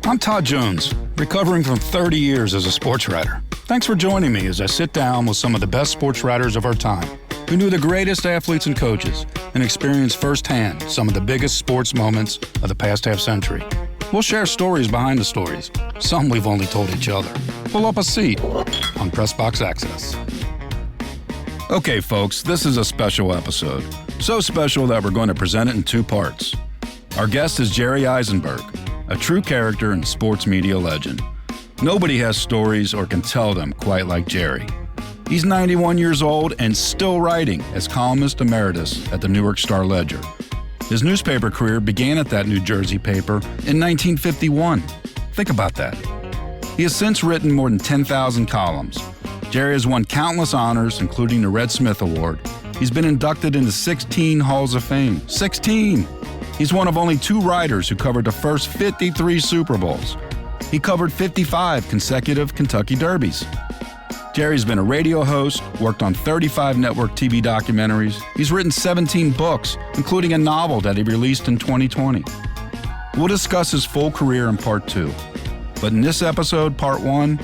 I'm Todd Jones, recovering from 30 years as a sports writer. Thanks for joining me as I sit down with some of the best sports writers of our time, who knew the greatest athletes and coaches and experienced firsthand some of the biggest sports moments of the past half century. We'll share stories behind the stories, some we've only told each other. Pull up a seat on Press Box Access. Okay, folks, this is a special episode. So special that we're going to present it in two parts. Our guest is Jerry Izenberg, a true character and sports media legend. Nobody has stories or can tell them quite like Jerry. He's 91 years old and still writing as columnist emeritus at the Newark Star-Ledger. His newspaper career began at that New Jersey paper in 1951. Think about that. He has since written more than 10,000 columns. Jerry has won countless honors, including the Red Smith Award. He's been inducted into 16 Halls of Fame. 16! He's one of only two writers who covered the first 53 Super Bowls. He covered 55 consecutive Kentucky Derbies. Jerry's been a radio host, worked on 35 network TV documentaries. He's written 17 books, including a novel that he released in 2020. We'll discuss his full career in part 2. But in this episode, part 1,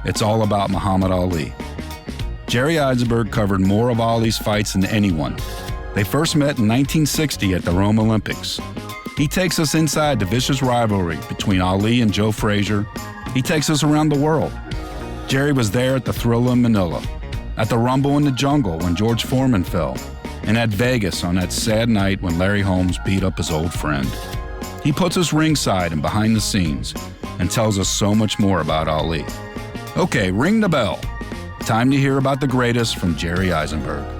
it's all about Muhammad Ali. Jerry Izenberg covered more of Ali's fights than anyone. They first met in 1960 at the Rome Olympics. He takes us inside the vicious rivalry between Ali and Joe Frazier. He takes us around the world. Jerry was there at the Thrilla in Manila, at the Rumble in the Jungle when George Foreman fell, and at Vegas on that sad night when Larry Holmes beat up his old friend. He puts us ringside and behind the scenes and tells us so much more about Ali. Okay, ring the bell. Time to hear about the greatest from Jerry Izenberg.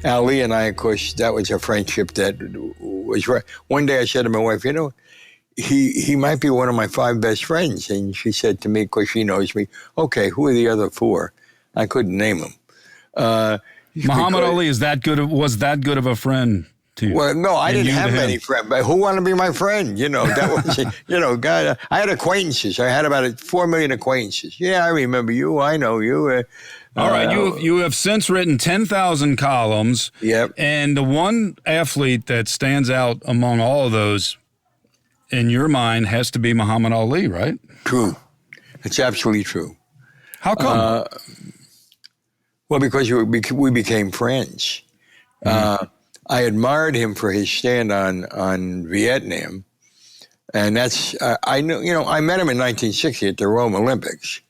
Ali and I, of course, that was a friendship that was right. One day I said to my wife, you know, he might be one of my 5 best friends. And she said to me, of course, she knows me, okay, who are the other 4? I couldn't name them. Muhammad Ali was that good of a friend to you? Well, no, I didn't have many friends, but who wanted to be my friend? You know, that was, God, I had acquaintances. I had about 4 million acquaintances. Yeah, I remember you. I know you. All right, you have since written 10,000 columns. Yep. And the one athlete that stands out among all of those, in your mind, has to be Muhammad Ali, right? True. It's absolutely true. How come? Well, because we became friends. I admired him for his stand on Vietnam, and that's I met him in 1960 at the Rome Olympics.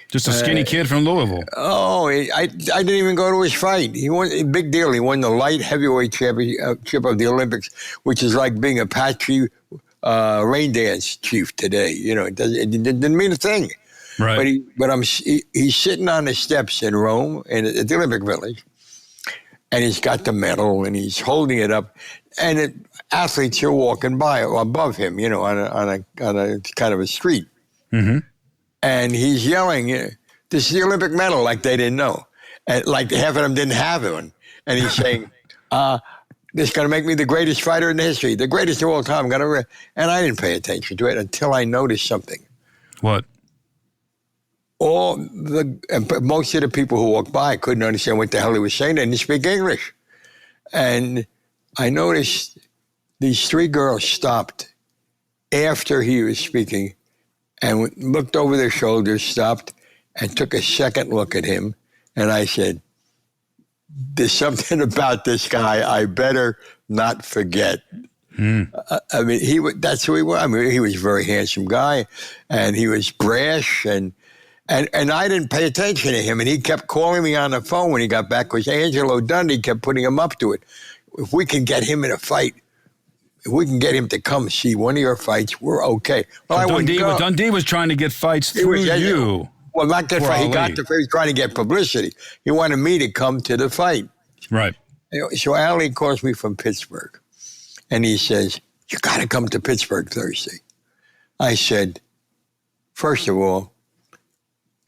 Just a skinny kid from Louisville. Oh, I didn't even go to his fight. He won a big deal. He won the light heavyweight championship of the Olympics, which is like being a Apache rain dance chief today. You know, it didn't mean a thing. Right. But he's sitting on the steps in Rome and at the Olympic Village, and he's got the medal and he's holding it up, and athletes are walking by above him, you know, on a kind of a street. Mm-hmm. And he's yelling, this is the Olympic medal, like they didn't know. And like half of them didn't have one. And he's saying, this is going to make me the greatest fighter in history, the greatest of all time. And I didn't pay attention to it until I noticed something. What? Most of the people who walked by couldn't understand what the hell he was saying. They didn't speak English. And I noticed these 3 girls stopped after he was speaking and looked over their shoulders, stopped, and took a second look at him. And I said, there's something about this guy I better not forget. I mean, that's who he was. I mean, he was a very handsome guy, and he was brash, and I didn't pay attention to him. And he kept calling me on the phone when he got back, because Angelo Dundee kept putting him up to it. If we can get him in a fight, if we can get him to come see one of your fights, we're okay. Well, Dundee was trying to get fights through you. Well, not get fight. He was trying to get publicity. He wanted me to come to the fight. Right. So Ali calls me from Pittsburgh, and he says, you got to come to Pittsburgh Thursday. I said, first of all,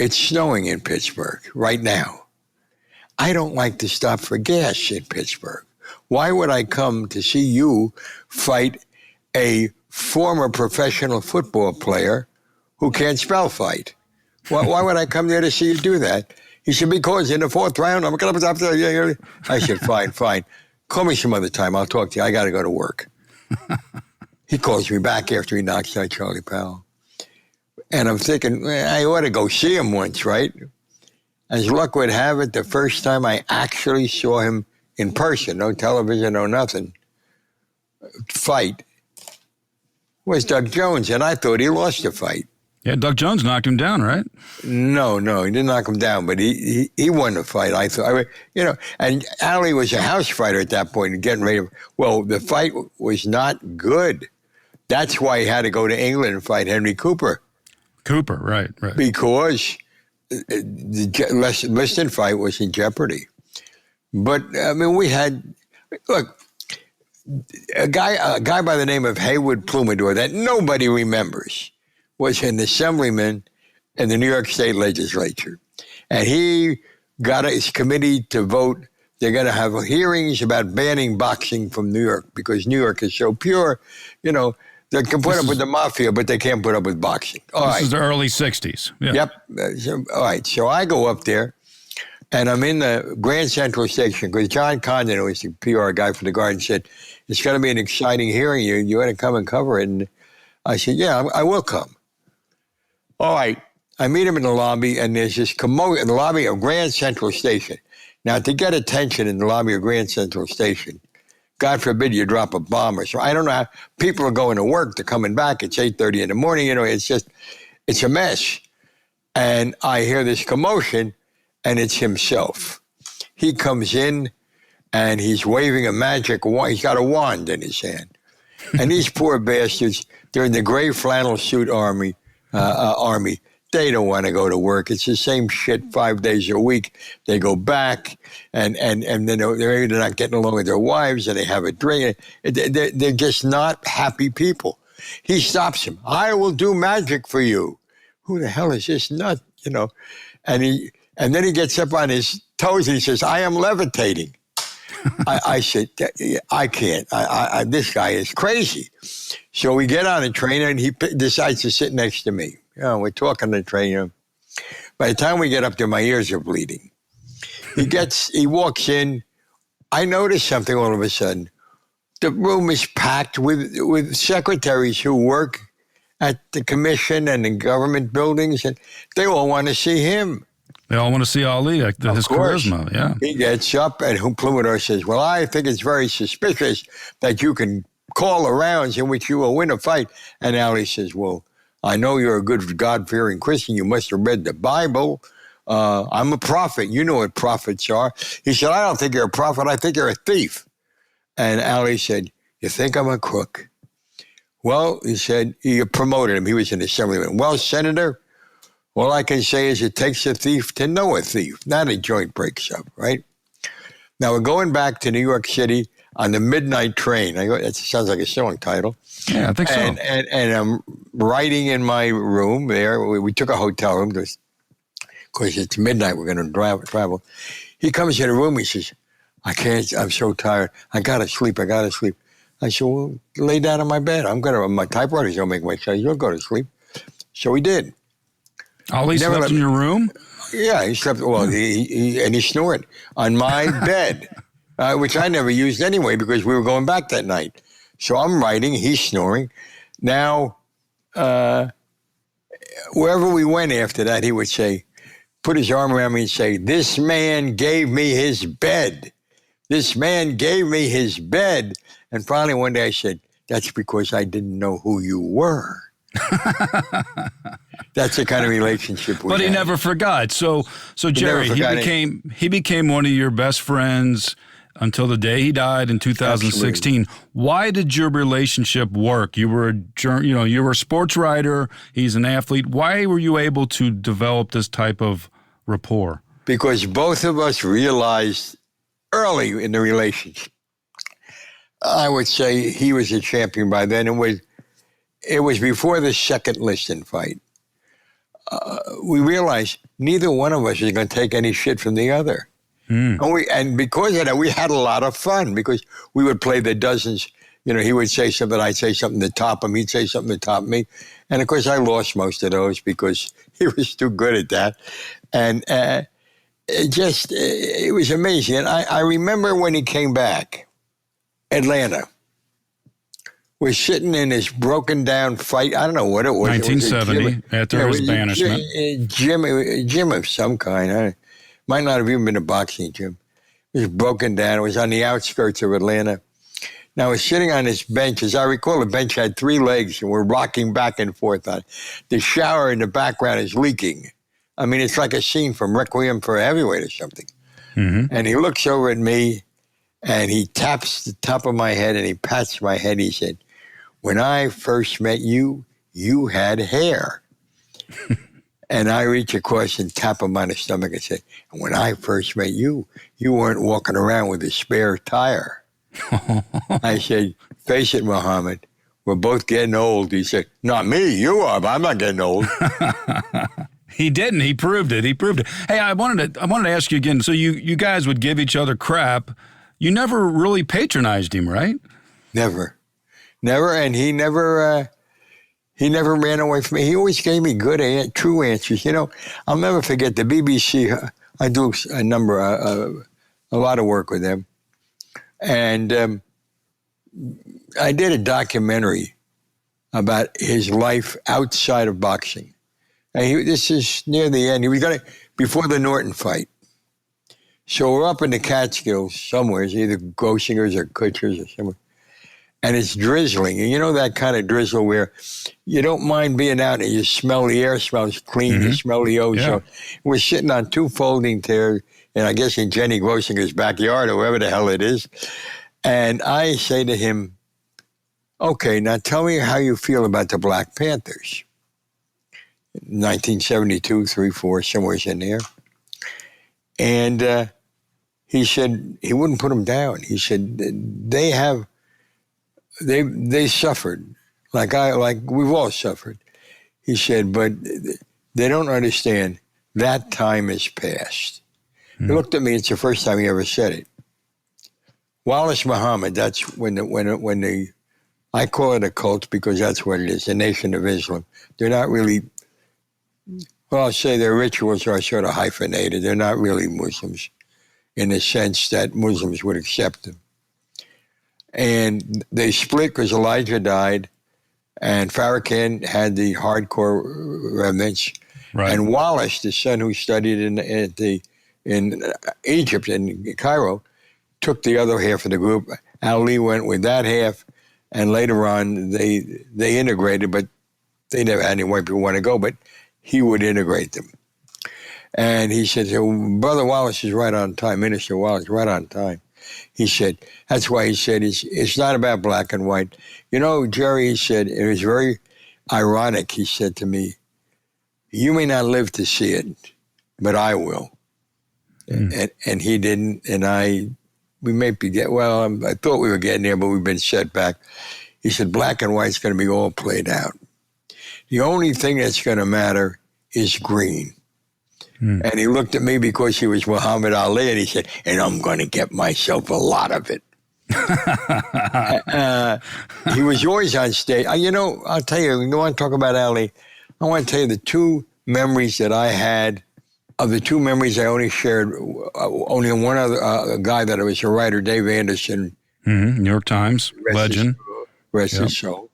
it's snowing in Pittsburgh right now. I don't like to stop for gas in Pittsburgh. Why would I come to see you fight a former professional football player who can't spell fight? Why would I come there to see you do that? He said, because in the 4th round, I'm going to stop there. I said, fine. Call me some other time. I'll talk to you. I got to go to work. he calls me back after he knocks out Charlie Powell. And I'm thinking, I ought to go see him once, right? As luck would have it, the first time I actually saw him in person, no television, no nothing, fight, was Doug Jones. And I thought he lost the fight. Yeah, Doug Jones knocked him down, right? No, he didn't knock him down, but he won the fight. I thought, and Ali was a house fighter at that point, getting ready. Well, the fight was not good. That's why he had to go to England and fight Henry Cooper. Right. Because the Liston fight was in jeopardy. But, I mean, look, a guy by the name of Haywood Plumador that nobody remembers was an assemblyman in the New York State Legislature. And he got his committee to vote. They're going to have hearings about banning boxing from New York because New York is so pure. They can put up with the mafia, but they can't put up with boxing. This is the early 60s. Yeah. Yep. All right. So I go up there, and I'm in the Grand Central Station because John Condon, who was the PR guy for the Guardian, said, it's going to be an exciting hearing. You ought to come and cover it. And I said, yeah, I will come. All right. I meet him in the lobby, and there's this commotion in the lobby of Grand Central Station. Now, to get attention in the lobby of Grand Central Station, God forbid you drop a bomb or so. I don't know how people are going to work. They're coming back. It's 8:30 in the morning. It's a mess. And I hear this commotion, and it's himself. He comes in, and he's waving a magic wand. He's got a wand in his hand. And these poor bastards, they're in the gray flannel suit army. They don't want to go to work. It's the same shit 5 days a week. They go back, and then they're either not getting along with their wives, or they have a drink. They're just not happy people. He stops him. I will do magic for you. Who the hell is this nut? And then he gets up on his toes and he says, I am levitating. I said, I can't. This guy is crazy. So we get on a train, and he decides to sit next to me. We're talking on the train. By the time we get up there, my ears are bleeding. He walks in. I notice something all of a sudden. The room is packed with secretaries who work at the commission and in government buildings, and they all want to see him. They all want to see Ali, his charisma, yeah. He gets up, and Plumador says, well, I think it's very suspicious that you can call a rounds in which you will win a fight. And Ali says, well, I know you're a good God-fearing Christian. You must have read the Bible. I'm a prophet. You know what prophets are. He said, I don't think you're a prophet. I think you're a thief. And Ali said, you think I'm a crook? Well, he said, he promoted him. He was an assemblyman. Well, Senator, all I can say is it takes a thief to know a thief, not a joint breaks up, right? Now, we're going back to New York City on the midnight train. That sounds like a song title. Yeah, I think so. And I'm writing in my room there. We took a hotel room because it's midnight. We're going to travel. He comes in the room. He says, I can't. I'm so tired. I got to sleep. I said, well, lay down on my bed. My typewriter's going to make my choice. You'll go to sleep. So he did. Ali slept in your room? Yeah, he slept. Well, he snored on my bed, which I never used anyway because we were going back that night. So I'm writing, he's snoring. Now, wherever we went after that, he would say, put his arm around me and say, this man gave me his bed. This man gave me his bed. And finally one day I said, that's because I didn't know who you were. That's the kind of relationship we had. But he never forgot. So Jerry, he became one of your best friends until the day he died in 2016. Absolutely. Why did your relationship work? You were a sports writer. He's an athlete. Why were you able to develop this type of rapport? Because both of us realized early in the relationship. I would say he was a champion by then. It was before the second Liston fight. We realized neither one of us is going to take any shit from the other. And because of that, we had a lot of fun because we would play the dozens. He would say something, I'd say something to top him. He'd say something to top me. And, of course, I lost most of those because he was too good at that. And it was amazing. And I remember when he came back, Atlanta. was sitting in this broken down fight. I don't know what it was. 1970, after his banishment. Gym of some kind. Might not have even been a boxing gym. It was broken down. It was on the outskirts of Atlanta. Now, I was sitting on this bench. As I recall, the bench had 3 legs, and we're rocking back and forth on it. The shower in the background is leaking. I mean, it's like a scene from Requiem for a Heavyweight or something. Mm-hmm. And he looks over at me, and he taps the top of my head, and he pats my head. He said, "When I first met you, you had hair." And I reach across and tap him on the stomach and say, "When I first met you, you weren't walking around with a spare tire." I said, "Face it, Muhammad, we're both getting old." He said, "Not me, you are, but I'm not getting old." He didn't. He proved it. Hey, I wanted to ask you again. So you guys would give each other crap. You never really patronized him, right? Never. And he never ran away from me. He always gave me good, true answers. You know, I'll never forget the BBC. I do a lot of work with them. And I did a documentary about his life outside of boxing. And this is near the end. He was before the Norton fight. So we're up in the Catskills somewhere. It's either Grossinger's or Kutcher's or somewhere. And it's drizzling. And you know that kind of drizzle where you don't mind being out and you smell the air smells clean, mm-hmm. You smell the ozone. Yeah. We're sitting on 2 folding chairs, and I guess in Jenny Grossinger's backyard or wherever the hell it is. And I say to him, "Okay, now tell me how you feel about the Black Panthers." 1972, 3, 4, somewhere in there. And he said he wouldn't put them down. He said they suffered like we've all suffered. He said, but they don't understand that time is past. He looked at me. It's the first time he ever said it. Wallace Muhammad. That's when I call it a cult because that's what it is. The Nation of Islam. They're not really. Well, I'll say their rituals are sort of hyphenated. They're not really Muslims in the sense that Muslims would accept them. And they split because Elijah died, and Farrakhan had the hardcore remnants. Right. And Wallace, the son who studied in Egypt, in Cairo, took the other half of the group. Ali went with that half, and later on they integrated, but they never had any white people want to go, but he would integrate them. And he said, Brother Wallace is right on time, Minister Wallace, right on time. He said, that's why he said it's not about black and white. You know, Jerry, he said, it was very ironic. He said to me, you may not live to see it, but I will. And he didn't, and we may be I thought we were getting there, but we've been set back. He said, black and white's going to be all played out. The only thing that's going to matter is green. And he looked at me because he was Muhammad Ali, and he said, and I'm going to get myself a lot of it. He was always on stage. I'll tell you, you want to talk about Ali? I want to tell you the 2 memories that I had. Of the 2 memories, I only shared only one other guy that I was a writer, Dave Anderson. New York Times, legend. Rest his soul.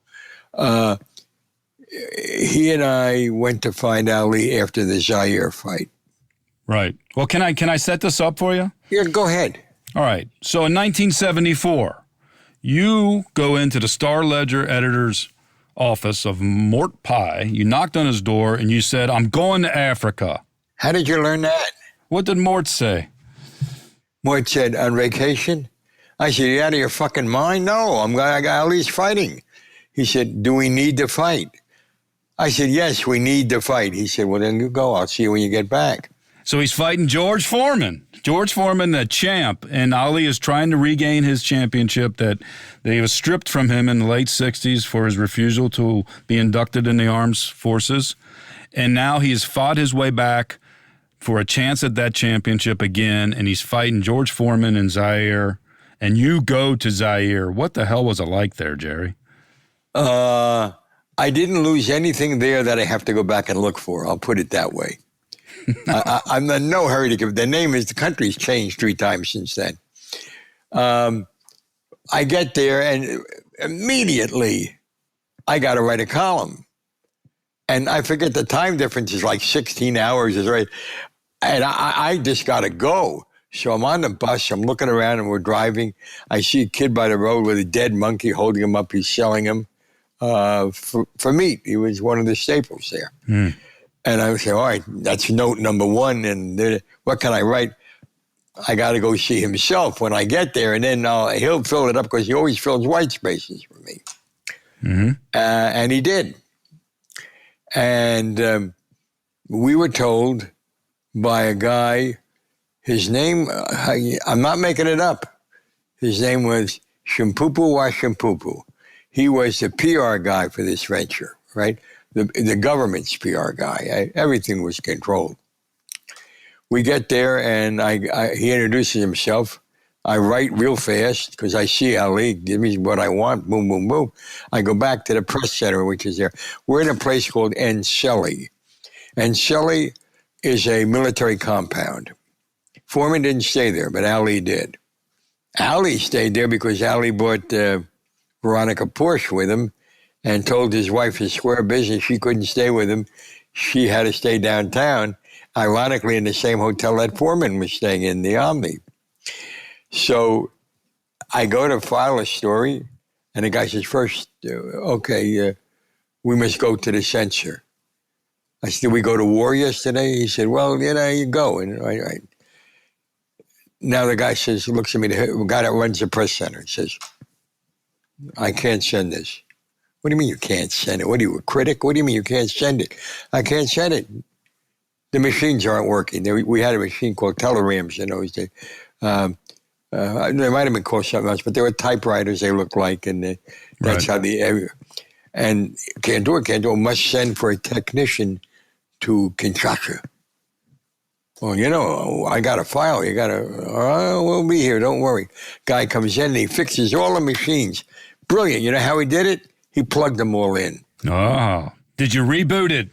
He and I went to find Ali after the Zaire fight. Right. Well, can I set this up for you? Yeah, go ahead. All right. So in 1974, you go into the Star-Ledger editor's office of Mort Pye. You knocked on his door and you said, I'm going to Africa. How did you learn that? What did Mort say? Mort said, on vacation? I said, you out of your fucking mind? No, I got Ali's fighting. He said, do we need to fight? I said, yes, we need to fight. He said, well, then you go. I'll see you when you get back. So he's fighting George Foreman. George Foreman, the champ, and Ali is trying to regain his championship that he was stripped from him in the late 60s for his refusal to be inducted in the armed forces. And now he's fought his way back for a chance at that championship again, and he's fighting George Foreman in Zaire. And you go to Zaire. What the hell was it like there, Jerry? I didn't lose anything there that I have to go back and look for. I'll put it that way. I'm in no hurry to give. The country's changed 3 times since then. I get there, and immediately, I got to write a column. And I forget the time difference is like 16 hours, is right. And I just got to go. So I'm on the bus, I'm looking around and we're driving. I see a kid by the road with a dead monkey holding him up. He's selling him for meat. He was one of the staples there. Mm. And I say, all right, that's note number one. And what can I write? I got to go see himself when I get there. And then he'll fill it up because he always fills white spaces for me. Mm-hmm. And he did. And we were told by a guy, his name, I'm not making it up. His name was Shimpupu Washimpupu. He was the PR guy for this venture, right? The government's PR guy. Everything was controlled. We get there and he introduces himself. I write real fast because I see Ali, give me what I want, boom, boom, boom. I go back to the press center, which is there. We're in a place called Encelli. Encelli is a military compound. Foreman didn't stay there, but Ali did. Ali stayed there because Ali brought Veronica Porsche with him and told his wife his square business she couldn't stay with him. She had to stay downtown, ironically in the same hotel that Foreman was staying in, the Omni. So I go to file a story, and the guy says, first, we must go to the censor. I said, did we go to war yesterday? He said, well, you go. And right. Now the guy says, looks at me, the guy that runs the press center, he says, I can't send this. What do you mean you can't send it? What are you, a critic? What do you mean you can't send it? I can't send it. The machines aren't working. We had a machine called Telerams in those days. They might have been called something else, but they were typewriters they looked like, and that's how and can't do it, must send for a technician to Kinshasa. Well, I got a file. We'll be here, don't worry. Guy comes in and he fixes all the machines. Brilliant. You know how he did it? He plugged them all in. Oh, did you reboot it?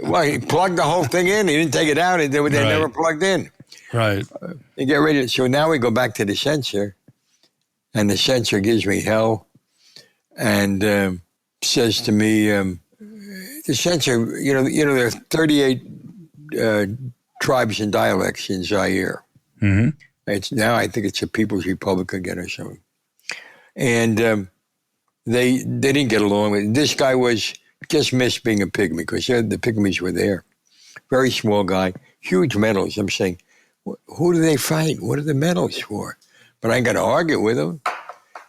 Well, he plugged the whole thing in. He didn't take it out. They never plugged in. Right. They get ready. So now we go back to the censor, and the censor gives me hell and says to me, the censor, there are 38 tribes and dialects in Zaire. Mm-hmm. I think it's a People's Republic again or something. And they didn't get along. This guy just missed being a pygmy because the pygmies were there. Very small guy, huge medals. I'm saying, who do they fight? What are the medals for? But I ain't got to argue with him.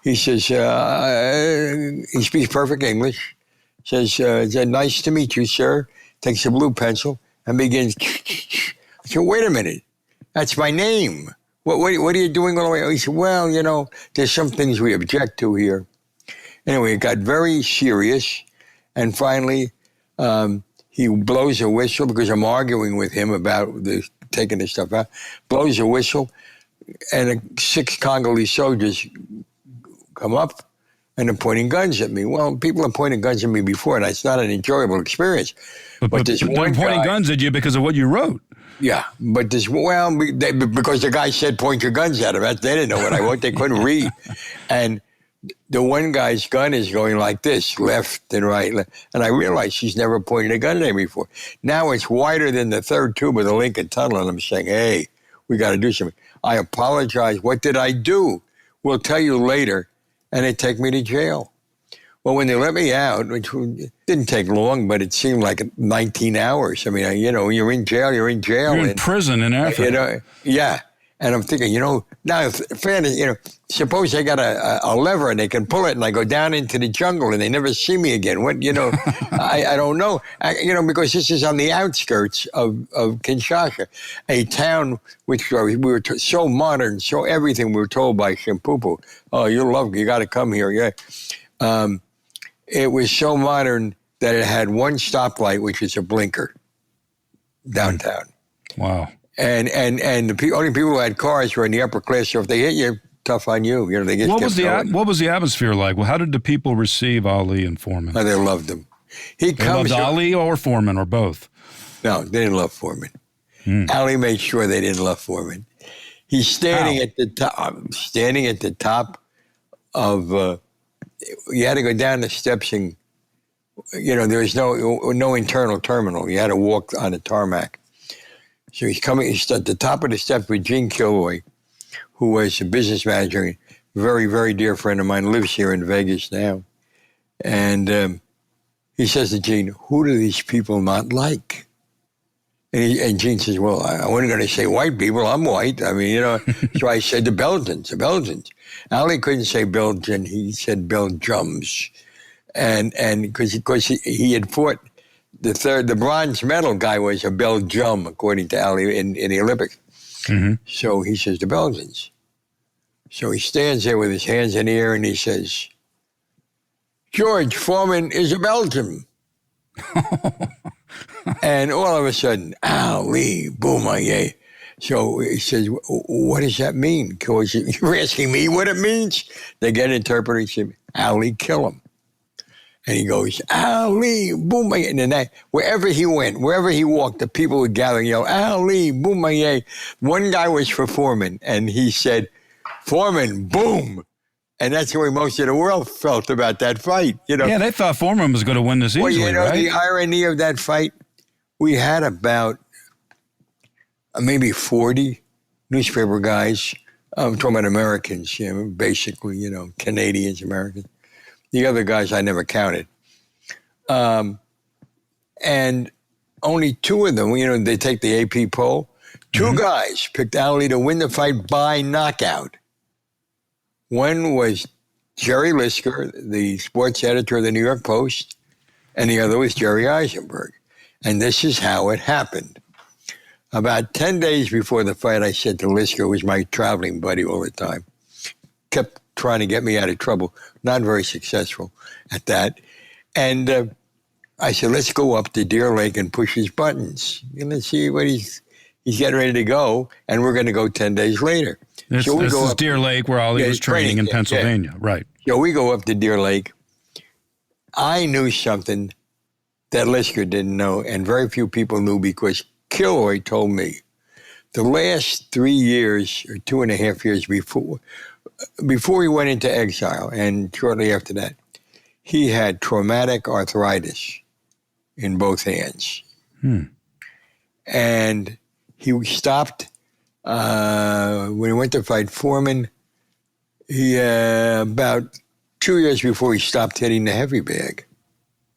He says, he speaks perfect English. Says, nice to meet you, sir. Takes a blue pencil and begins. I said, wait a minute. That's my name. What are you doing all the way? He said, well, there's some things we object to here. Anyway, it got very serious. And finally, he blows a whistle because I'm arguing with him about taking this stuff out. Blows a whistle, and 6 Congolese soldiers come up and are pointing guns at me. Well, people have pointed guns at me before, and it's not an enjoyable experience. But this one they're pointing guns at you because of what you wrote. Yeah, but because the guy said point your guns at him. They didn't know what I wrote. They couldn't read. And the one guy's gun is going like this, left and right. And I realized he's never pointed a gun at me before. Now it's wider than the third tube of the Lincoln Tunnel, and I'm saying, hey, we got to do something. I apologize. What did I do? We'll tell you later. And they take me to jail. Well, when they let me out, which didn't take long, but it seemed like 19 hours. I mean, you're in jail, You're in prison in Africa. Yeah. And I'm thinking, now, suppose they got a lever and they can pull it and I go down into the jungle and they never see me again. What, I don't know. Because this is on the outskirts of Kinshasa, a town which we were so modern, so everything we were told by Shimpupu. Oh, you got to come here. Yeah. It was so modern that it had one stoplight, which is a blinker downtown. Wow. And the only people who had cars were in the upper class. So if they hit you, tough on you. They get what was the atmosphere like? Well, how did the people receive Ali and Foreman? Oh, they loved him. They loved Ali or Foreman or both? No, they didn't love Foreman. Ali made sure they didn't love Foreman. He's standing at the top of you had to go down the steps and, there was no internal terminal. You had to walk on the tarmac. So he's at the top of the steps with Gene Kilroy, who was a business manager, a very, very dear friend of mine, lives here in Vegas now. And he says to Gene, who do these people not like? And Gene says, well, I wasn't going to say white people. I'm white. I mean, so I said the Belgians. Ali couldn't say Belgian. He said Belgiums. And because he had fought the bronze medal guy was a Belgium, according to Ali, in the Olympics. Mm-hmm. So he says the Belgians. So he stands there with his hands in the air and he says, George Foreman is a Belgian. And all of a sudden, Ali, Boumaier. So he says, what does that mean? Because you're asking me what it means? They get an interpreter. He said, Ali, kill him. And he goes, Ali, Boumaier. And then wherever he went, wherever he walked, the people would gather and yell, Ali, Boumaier. One guy was for Foreman, and he said, Foreman, boom. And that's the way most of the world felt about that fight. Yeah, they thought Foreman was going to win this easily, right? The irony of that fight, we had about maybe 40 newspaper guys. I'm talking about Americans, basically, Canadians, Americans. The other guys I never counted. And only two of them, they take the AP poll. Two guys picked Ali to win the fight by knockout. One was Jerry Lisker, the sports editor of the New York Post, and the other was Jerry Izenberg. And this is how it happened. About 10 days before the fight, I said to Lisker, who was my traveling buddy all the time, kept trying to get me out of trouble, not very successful at that. And I said, let's go up to Deer Lake and push his buttons. Let's see what he's getting ready to go, and we're going to go 10 days later. This is Deer Lake, where Ali was training in Pennsylvania, right. So we go up to Deer Lake. I knew something that Lisker didn't know, and very few people knew because Kilroy told me the last 3 years or 2.5 years before he went into exile, and shortly after that, he had traumatic arthritis in both hands. And he stopped when he went to fight Foreman. He about 2 years before he stopped hitting the heavy bag.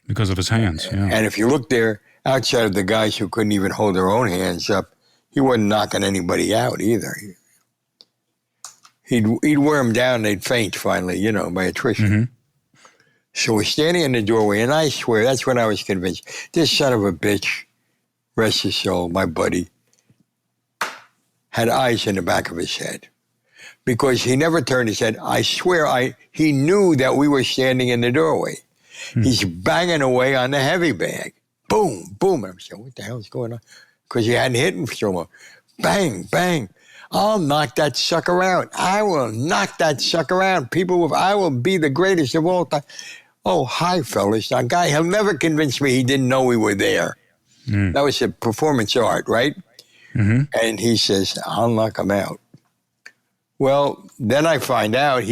Because of his hands, yeah. And if you look there, outside of the guys who couldn't even hold their own hands up, he wasn't knocking anybody out either. He'd wear them down, they'd faint finally, by attrition. So we're standing in the doorway, and I swear, that's when I was convinced, this son of a bitch, rest his soul, my buddy, had eyes in the back of his head. Because he never turned his head. I swear, he knew that we were standing in the doorway. He's banging away on the heavy bag. Boom, boom. And I'm saying, what the hell is going on? Because he hadn't hit him so much. Bang, bang. I'll knock that sucker out. I will knock that sucker out. I will be the greatest of all time. Oh, hi, fellas. That guy, he'll never convince me he didn't know we were there. That was a performance art, right? And he says, I'll knock him out. Well, then I find out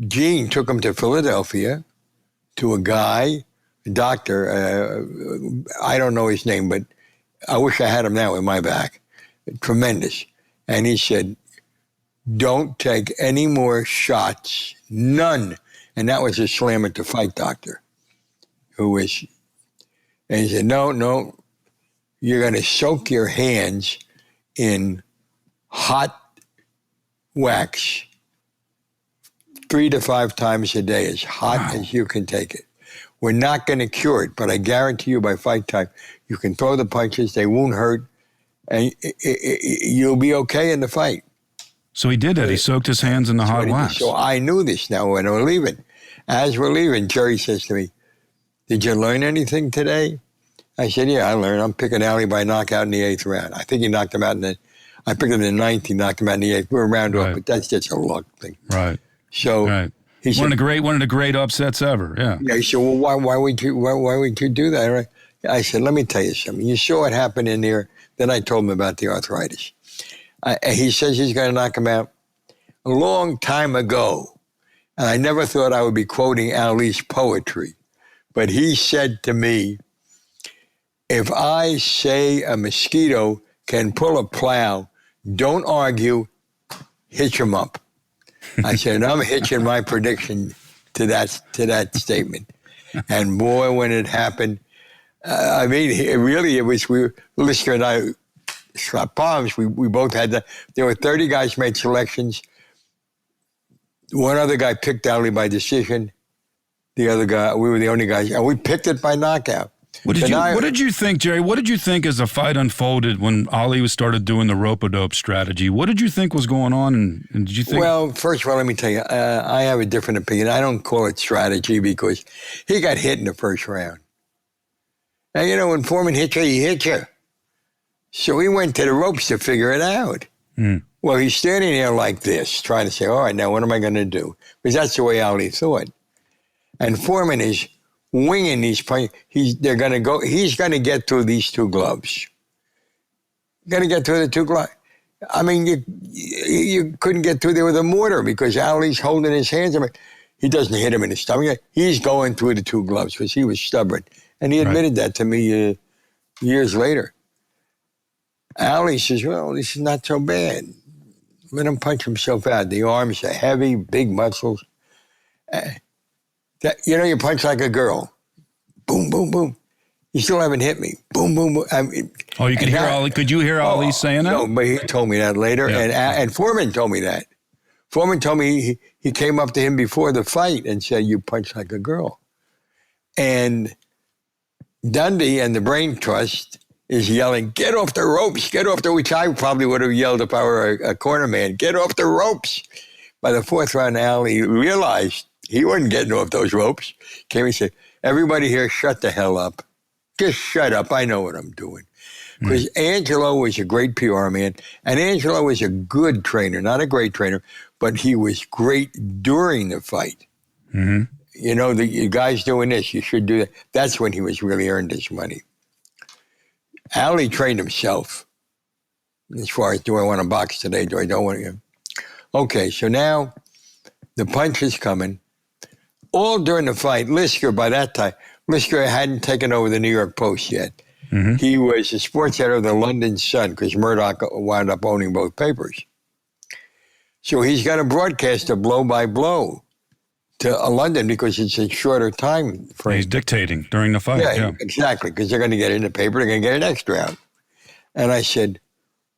Gene took him to Philadelphia to a guy, a doctor, I don't know his name, but I wish I had him now in my back. Tremendous. And he said, don't take any more shots, none. And that was a slam at the fight doctor, and he said, no, you're going to soak your hands in hot wax 3 to 5 times a day, as hot as you can take it. We're not going to cure it, but I guarantee you by fight time, you can throw the punches, they won't hurt, and you'll be okay in the fight. So he did that. He soaked his hands in the hot wax. So I knew this now when we're leaving. As we're leaving, Jerry says to me, did you learn anything today? I said, yeah, I learned. I'm picking Ali by knockout in the 8th round. I think he knocked him out I picked him in the 9th, he knocked him out in the 8th. We're round up, but that's just a luck thing. Right. So he said, one of the great upsets ever, yeah. Yeah, he said, well, why would you do that? I said, let me tell you something. You saw what happened in there. Then I told him about the arthritis. He says he's going to knock him out. A long time ago, And I never thought I would be quoting Ali's poetry. But he said to me, if I say a mosquito can pull a plow, don't argue, hitch him up. I said, I'm hitching my prediction to that statement. And boy, when it happened, it was, Lister and I slapped palms. We both had that. There were 30 guys made selections. One other guy picked Ali by decision. The other guy, we were the only guys, and we picked it by knockout. What did you think, Jerry? What did you think as the fight unfolded when Ali started doing the rope-a-dope strategy? What did you think was going on? And did you think? Well, first of all, let me tell you, I have a different opinion. I don't call it strategy because he got hit in the first round. Now, when Foreman hits you, he hits you. So he went to the ropes to figure it out. Well, he's standing there like this, trying to say, all right, now what am I going to do? Because that's the way Ali thought. And Foreman is winging these punches. He's going to get through these two gloves. Going to get through the two gloves. I mean, you couldn't get through there with a mortar because Ali's holding his hands. I mean, he doesn't hit him in the stomach. He's going through the two gloves because he was stubborn. And he admitted that to me years later. Ali says, well, this is not so bad. Let him punch himself out. The arms are heavy, big muscles. You punch like a girl. Boom, boom, boom. You still haven't hit me. Boom, boom, boom. You could hear Ali. Could you hear Ali saying that? No, but he told me that later. Yeah. And Foreman told me that. Foreman told me he came up to him before the fight and said, you punch like a girl. And Dundee and the Brain Trust is yelling, get off the ropes, which I probably would have yelled if I were a corner man, get off the ropes. By the fourth round, Ali realized he wasn't getting off those ropes. Came and said, everybody here, shut the hell up. Just shut up. I know what I'm doing. Because Angelo was a great PR man, and Angelo was a good trainer, not a great trainer, but he was great during the fight. Mm-hmm. The guy's doing this, you should do that. That's when he was really earned his money. Ali trained himself as far as, do I want to box today? Do I don't want to? Okay, so now the punch is coming. All during the fight, Lister, by that time, Lister hadn't taken over the New York Post yet. Mm-hmm. He was the sports editor of the London Sun because Murdoch wound up owning both papers. So he's got to broadcast a blow-by-blow to London because it's a shorter time frame. He's dictating during the fight. Yeah, exactly, because they're going to get it in the paper. They're going to get it extra out. And I said,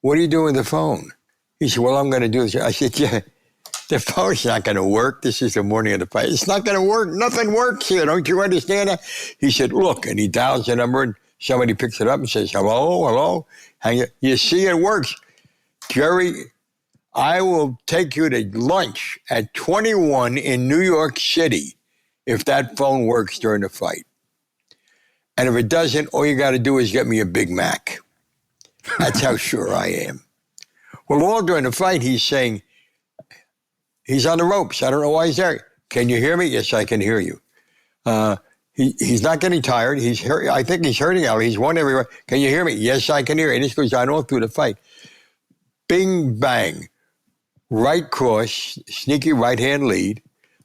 what are you doing with the phone? He said, well, I'm going to do this. I said, yeah, the phone's not going to work. This is the morning of the fight. It's not going to work. Nothing works here. Don't you understand that? He said, look, and he dials the number, and somebody picks it up and says, hello. You see it works. Jerry, I will take you to lunch at 21 in New York City if that phone works during the fight. And if it doesn't, all you got to do is get me a Big Mac. That's how sure I am. Well, all during the fight, he's saying, he's on the ropes. I don't know why he's there. Can you hear me? Yes, I can hear you. He's not getting tired. I think he's hurting Ali. He's won everywhere. Can you hear me? Yes, I can hear you. And this goes on all through the fight. Bing, bang. Right cross, sneaky right-hand lead.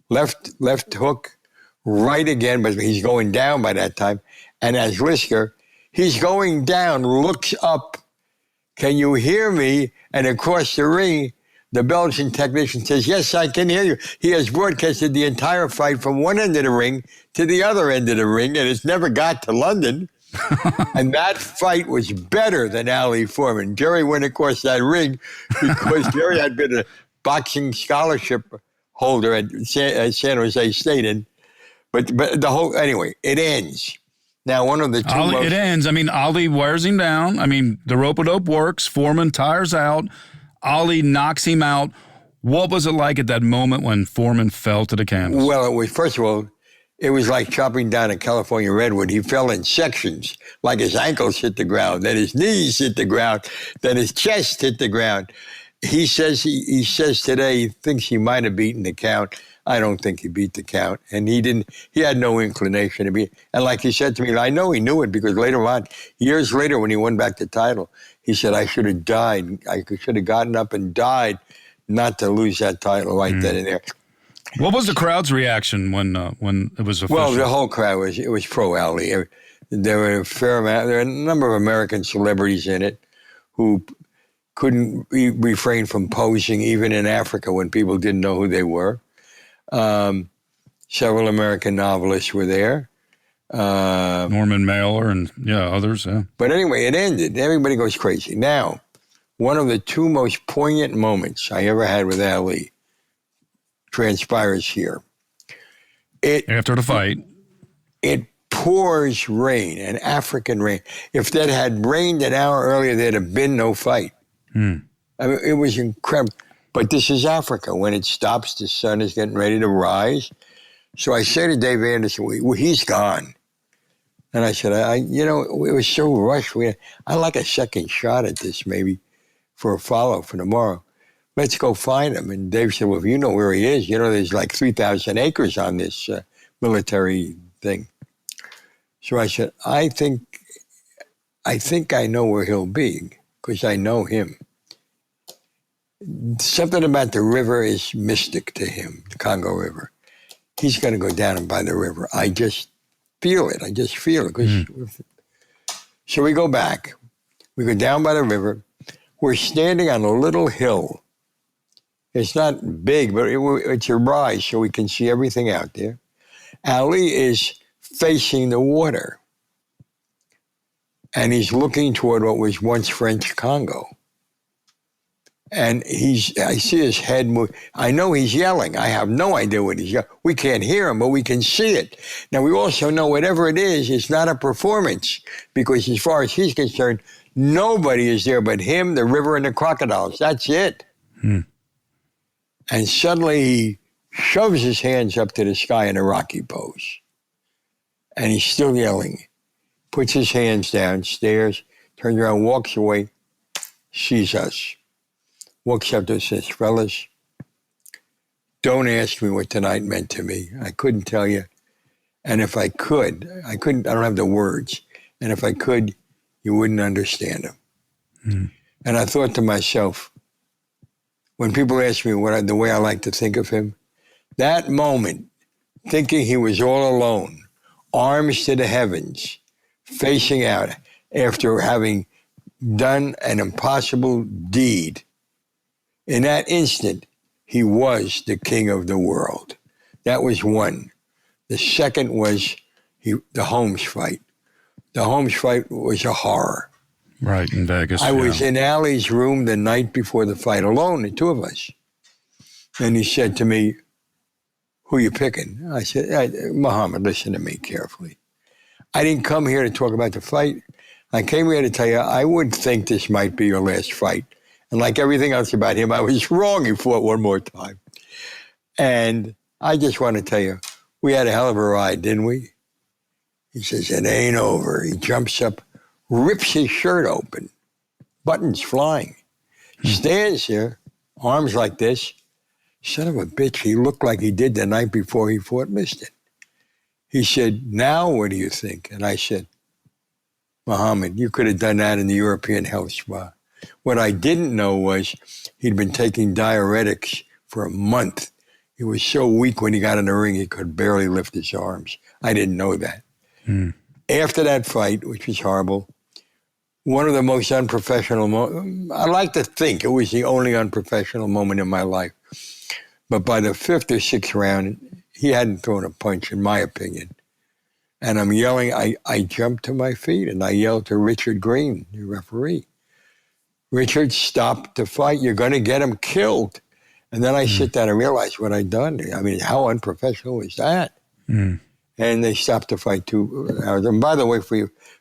Left hook, right again, but he's going down by that time. And as Lister, he's going down, looks up. Can you hear me? And across the ring, the Belgian technician says, yes, I can hear you. He has broadcasted the entire fight from one end of the ring to the other end of the ring, and it's never got to London. And that fight was better than Ali Foreman. Jerry went across that ring because Jerry had been a boxing scholarship holder at San Jose State. But the whole, anyway, it ends. Now, one of the two it ends. I mean, Ali wears him down. I mean, the rope-a-dope works. Foreman tires out. Ali knocks him out. What was it like at that moment when Foreman fell to the canvas? Well, it was, first of all, it was like chopping down a California redwood. He fell in sections, like his ankles hit the ground, then his knees hit the ground, then his chest hit the ground. He says today he thinks he might have beaten the count. I don't think he beat the count. And he had no inclination to beat. And like he said to me, I know he knew it because later on, years later when he won back the title, he said, I should have died. I should have gotten up and died not to lose that title right then and there. What was the crowd's reaction when it was official? Well, the whole crowd was pro Ali. There were a number of American celebrities in it who couldn't refrain from posing, even in Africa when people didn't know who they were. Several American novelists were there. Norman Mailer and others. Yeah. But anyway, it ended. Everybody goes crazy. Now, one of the two most poignant moments I ever had with Ali transpires here. After the fight. It pours rain, an African rain. If that had rained an hour earlier, there'd have been no fight. I mean, it was incredible. But this is Africa. When it stops, the sun is getting ready to rise. So I say to Dave Anderson, well, he's gone. And I said, it was so rushed. I'd like a second shot at this, maybe, for a follow for tomorrow. Let's go find him. And Dave said, well, if you know where he is, there's like 3,000 acres on this military thing. So I said, I think I know where he'll be because I know him. Something about the river is mystic to him, the Congo River. He's going to go down and by the river. I just feel it. So we go back. We go down by the river. We're standing on a little hill. It's not big, but it's a rise so we can see everything out there. Ali is facing the water. And he's looking toward what was once French Congo. And I see his head move. I know he's yelling. I have no idea what he's yelling. We can't hear him, but we can see it. Now, we also know whatever it is, it's not a performance. Because as far as he's concerned, nobody is there but him, the river, and the crocodiles. That's it. And suddenly he shoves his hands up to the sky in a Rocky pose. And he's still yelling. Puts his hands down, stares, turns around, walks away, sees us. Walks up to us and says, fellas, don't ask me what tonight meant to me. I couldn't tell you. And if I could, I don't have the words. And if I could, you wouldn't understand them. And I thought to myself, when people ask me the way I like to think of him, that moment, thinking he was all alone, arms to the heavens, facing out after having done an impossible deed, in that instant, he was the king of the world. That was one. The second was the Holmes fight. The Holmes fight was a horror. Right, in Vegas. I was in Ali's room the night before the fight, alone, the two of us. And he said to me, who are you picking? I said, Muhammad, listen to me carefully. I didn't come here to talk about the fight. I came here to tell you, I would think this might be your last fight. And like everything else about him, I was wrong. He fought one more time. And I just want to tell you, we had a hell of a ride, didn't we? He says, it ain't over. He jumps up, rips his shirt open, buttons flying, stands there, arms like this. Son of a bitch, he looked like he did the night before he fought Liston. He said, now what do you think? And I said, Muhammad, you could have done that in the European health spa. What I didn't know was he'd been taking diuretics for a month. He was so weak when he got in the ring, he could barely lift his arms. I didn't know that. After that fight, which was horrible, one of the most unprofessional moments, I like to think it was the only unprofessional moment in my life. But by the fifth or sixth round, he hadn't thrown a punch, in my opinion. And I'm yelling, I jumped to my feet and I yelled to Richard Green, the referee. Richard, stop the fight. You're going to get him killed. And then I sit down and realize what I'd done. I mean, how unprofessional is that? And they stopped the fight 2 hours. And by the way,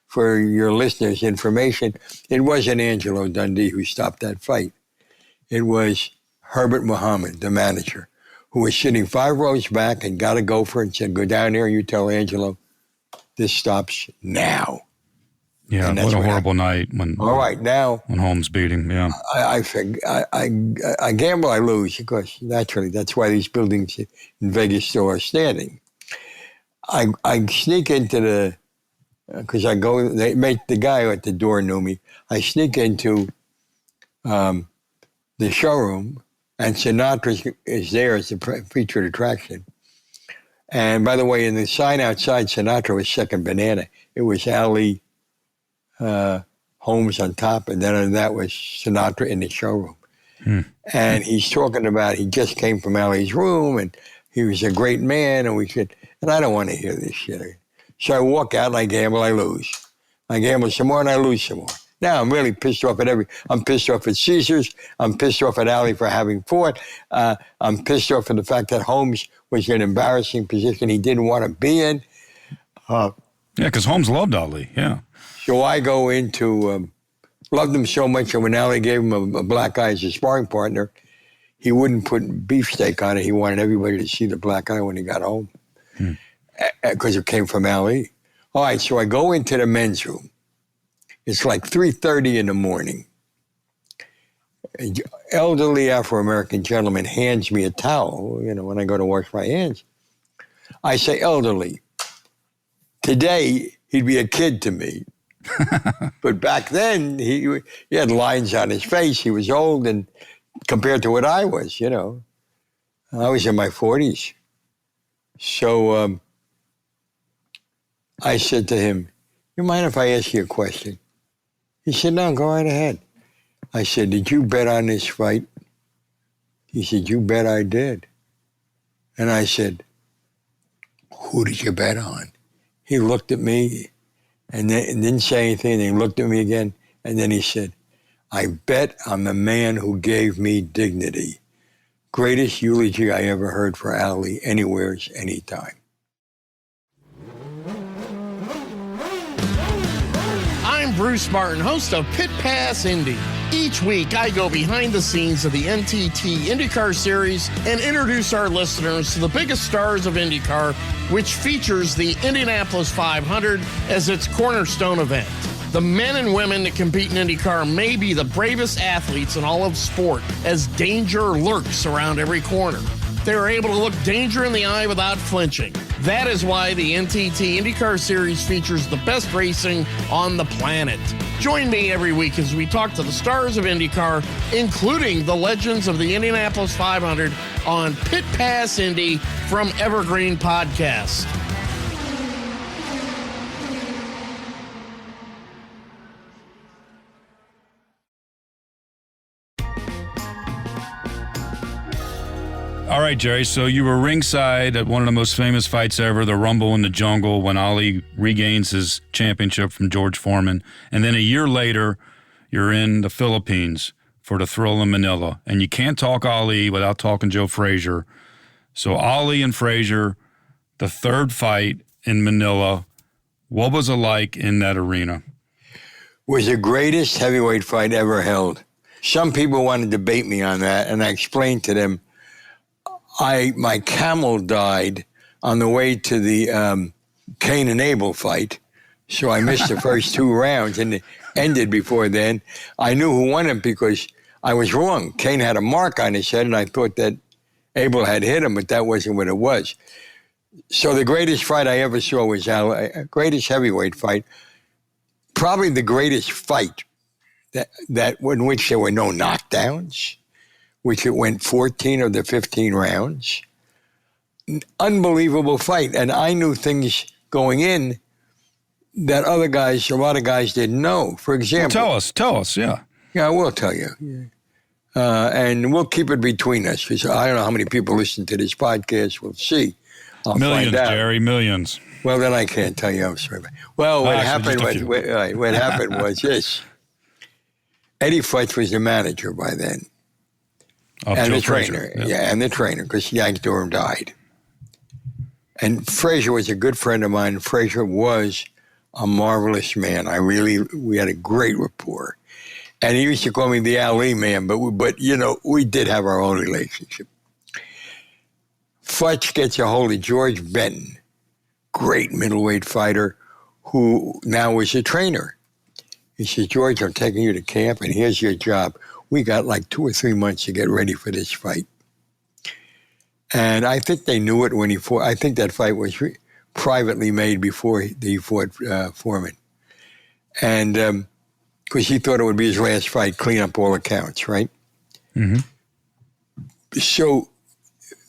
for your listeners' information, it wasn't Angelo Dundee who stopped that fight. It was Herbert Muhammad, the manager, who was sitting 5 rows back and got a gopher and said, go down there and you tell Angelo, this stops now. Yeah, what a horrible night when. All right, now when Holmes beat him. Yeah, I gamble, I lose because naturally that's why these buildings in Vegas still are standing. I sneak into because I go. The guy at the door knew me. I sneak into the showroom And Sinatra is there as a featured attraction. And by the way, in the sign outside, Sinatra was second banana. It was Ali Holmes on top, and then that was Sinatra in the showroom. And he's talking about he just came from Ali's room, and he was a great man, and we said, and I don't want to hear this shit. So I walk out and I gamble, I lose. I gamble some more and I lose some more. Now I'm really pissed off I'm pissed off at Caesars. I'm pissed off at Ali for having fought. I'm pissed off at the fact that Holmes was in an embarrassing position he didn't want to be in. Yeah, because Holmes loved Ali, yeah. So I go into, loved him so much that when Ali gave him a black eye as a sparring partner, he wouldn't put beefsteak on it. He wanted everybody to see the black eye when he got home because it came from Ali. All right, so I go into the men's room. It's like 3:30 in the morning. An elderly Afro-American gentleman hands me a towel, when I go to wash my hands. I say, elderly. Today, he'd be a kid to me. But back then, he had lines on his face. He was old and compared to what I was, I was in my 40s. So I said to him, you mind if I ask you a question? He said, no, go right ahead. I said, did you bet on this fight? He said, you bet I did. And I said, who did you bet on? He looked at me and didn't say anything. And he looked at me again. And then he said, I bet on the man who gave me dignity. Greatest eulogy I ever heard for Ali, anywhere, anytime. I'm Bruce Martin, host of Pit Pass Indy. Each week, I go behind the scenes of the NTT IndyCar Series and introduce our listeners to the biggest stars of IndyCar, which features the Indianapolis 500 as its cornerstone event. The men and women that compete in IndyCar may be the bravest athletes in all of sport, as danger lurks around every corner. They are able to look danger in the eye without flinching. That is why the NTT IndyCar Series features the best racing on the planet. Join me every week as we talk to the stars of IndyCar, including the legends of the Indianapolis 500 on Pit Pass Indy from Evergreen Podcast. All right, Jerry, so you were ringside at one of the most famous fights ever, the Rumble in the Jungle, when Ali regains his championship from George Foreman. And then a year later, you're in the Philippines for the Thrilla in Manila. And you can't talk Ali without talking Joe Frazier. So Ali and Frazier, the third fight in Manila, what was it like in that arena? Was the greatest heavyweight fight ever held. Some people want to debate me on that, and I explained to them, my camel died on the way to the Cain and Abel fight, so I missed the first 2 rounds, and it ended before then. I knew who won it because I was wrong. Cain had a mark on his head, and I thought that Abel had hit him, but that wasn't what it was. So the greatest fight I ever saw was greatest heavyweight fight, probably the greatest fight that in which there were no knockdowns, which it went 14 of the 15 rounds. Unbelievable fight. And I knew things going in that a lot of guys didn't know. For example. Well, tell us, yeah. Yeah, I will tell you. And we'll keep it between us, because I don't know how many people listen to this podcast. We'll see. I'll millions, find out. Jerry, millions. Well, then I can't tell you. I'm sorry. Well, what happened was this. Eddie Futch was the manager by then. And the trainer, and the trainer, because Yank Durham died. And Frazier was a good friend of mine. Frazier was a marvelous man. We had a great rapport. And he used to call me the Ali man, but we did have our own relationship. Futch gets a hold of George Benton, great middleweight fighter, who now is a trainer. He says, George, I'm taking you to camp, and here's your job. We got like 2 or 3 months to get ready for this fight. And I think they knew it when he fought. I think that fight was privately made before he fought Foreman. And because he thought it would be his last fight, clean up all accounts, right? Mm-hmm. So